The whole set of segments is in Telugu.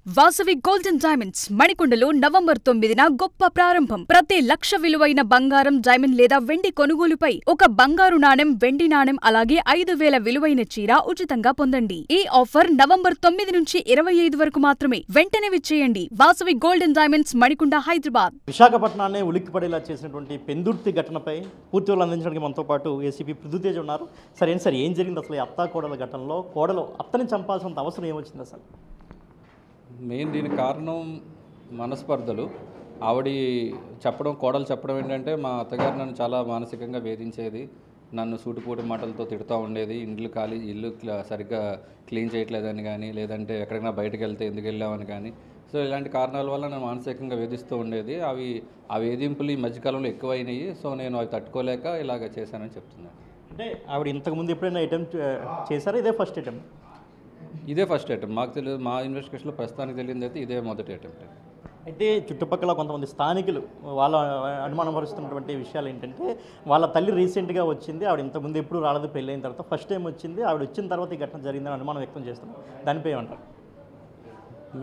వాసవి గోల్డెన్ డైమండ్స్ మణికొండలో నవంబర్ 9న గొప్ప ప్రారంభం. ప్రతి లక్ష విలువైన బంగారం, డైమండ్ లేదా వెండి కొనుగోలుపై ఒక బంగారు నాణెం, వెండి నాణెం అలాగే 5,000 విలువైన చీర ఉచితంగా పొందండి. ఈ ఆఫర్ నవంబర్ 9 నుంచి 25 వరకు మాత్రమే. వెంటనే విచ్చేయండి. Vasavi golden diamonds, Manikonda, Hyderabad. విశాఖపట్నాన్ని ఉలిక్కిపడేలా చేసినటువంటి పెందుర్తి ఘటనపై పూర్తి వాళ్ళు అందించడానికి మనతో పాటు ఏసీపీ పృథ్వీతేజ్ ఉన్నారు. సార్ ఏం జరిగింది అసలు? ఈ అత్తా కోడల ఘటనలో కోడలు అత్తని చంపాల్సినంత అవసరం ఏమొచ్చింది అసలు? మెయిన్ దీనికి కారణం మనస్పర్ధలు. కోడలు చెప్పడం ఏంటంటే, మా అత్తగారు నన్ను చాలా మానసికంగా వేధించేది, నన్ను సూటిపోటి మాటలతో తిడుతూ ఉండేది. ఇల్లు సరిగ్గా క్లీన్ చేయట్లేదని కానీ, లేదంటే ఎక్కడికైనా బయటకు వెళ్తే ఎందుకు వెళ్ళామని కానీ, సో ఇలాంటి కారణాల వల్ల నన్ను మానసికంగా వేధిస్తూ ఉండేది. ఆ వేధింపులు ఈ మధ్యకాలంలో ఎక్కువైనాయి. సో నేను అవి తట్టుకోలేక ఇలాగ చేశానని చెప్తున్నాను. అంటే ఆవిడ ఇంతకుముందు ఎప్పుడైనా అటెంప్ట్ చేశారా? ఇదే ఫస్ట్ అటెంప్ట్? ఇదే ఫస్ట్ అటెంప్ట్. మాకు తెలియదు, మా ఇన్వెస్టిగేషన్లో ప్రస్తుతానికి తెలియదు అయితే ఇదే మొదటి అటెంప్ట్. అయితే చుట్టుపక్కల కొంతమంది స్థానికులు వాళ్ళ అనుమానపరుస్తున్నటువంటి విషయాలు ఏంటంటే, వాళ్ళ తల్లి రీసెంట్గా వచ్చింది, ఆవిడ ఇంతకుముందు ఎప్పుడు రాలేదు, పెళ్ళైన తర్వాత ఫస్ట్ టైం వచ్చింది, ఆవిడ వచ్చిన తర్వాత ఈ ఘటన జరిగిందని అనుమానం వ్యక్తం చేస్తున్నాం. దానిపై ఏమంటారు?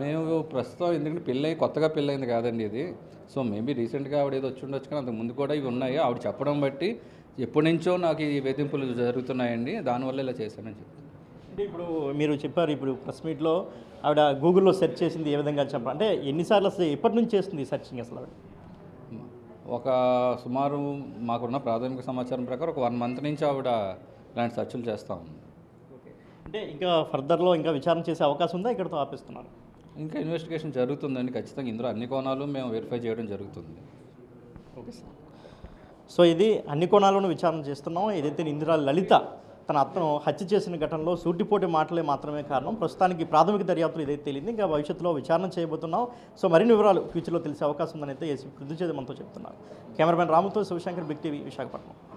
మేము ప్రస్తుతం ఎందుకంటే కొత్తగా పెళ్ళైంది కాదండి ఇది. సో మేబీ రీసెంట్గా ఆవిడ ఏదో వచ్చి ఉండొచ్చు, కానీ అంతకు ముందు కూడా ఇవి ఉన్నాయి. ఆవిడ చెప్పడం బట్టి ఎప్పటి నుంచో నాకు ఈ వేధింపులు జరుగుతున్నాయండి, దానివల్ల ఇలా చేశానని చెప్తాను. అంటే ఇప్పుడు మీరు చెప్పారు, ఇప్పుడు ప్రెస్ మీట్లో ఆవిడ గూగుల్లో సెర్చ్ చేసింది ఏ విధంగా చెప్పారు అంటే, ఎన్నిసార్లు అసలు ఎప్పటి నుంచి చేస్తుంది సర్చింగ్ అసలు? ఒక సుమారు మాకున్న ప్రాథమిక సమాచారం ప్రకారం ఒక 1 మంత్ నుంచి ఆవిడ ఇలాంటి సెర్చ్లు చేస్తూ ఉంది. అంటే ఇంకా ఫర్దర్లో ఇంకా విచారణ చేసే అవకాశం ఉందా? ఇక్కడతో ఆపిస్తున్నారు? ఇంకా ఇన్వెస్టిగేషన్ జరుగుతుందండి. ఖచ్చితంగా ఇందులో అన్ని కోణాలు మేము వెరిఫై చేయడం జరుగుతుంది. Okay sir. సో ఇది అన్ని కోణాలను విచారణ చేస్తున్నాం. ఏదైతే ఇందిరా లలిత తన అత్తను హత్య చేసిన ఘటనలో సూటిపోటి మాటలే మాత్రమే కారణం. ప్రస్తుతానికి ప్రాథమిక దర్యాప్తులు ఇదైతే తెలియదు, ఇంకా భవిష్యత్తులో విచారణ చేయబోతున్నాం. సో మరిన్ని వివరాలు ఫ్యూచర్లో తెలిసే అవకాశం ఉందని అయితే ఏసీపీ పృథ్వీతేజ్ మనతో చెప్తున్నారు. కెమెరామెన్ రాముతో శివశంకర్, బిగ్ టీవీ, విశాఖపట్నం.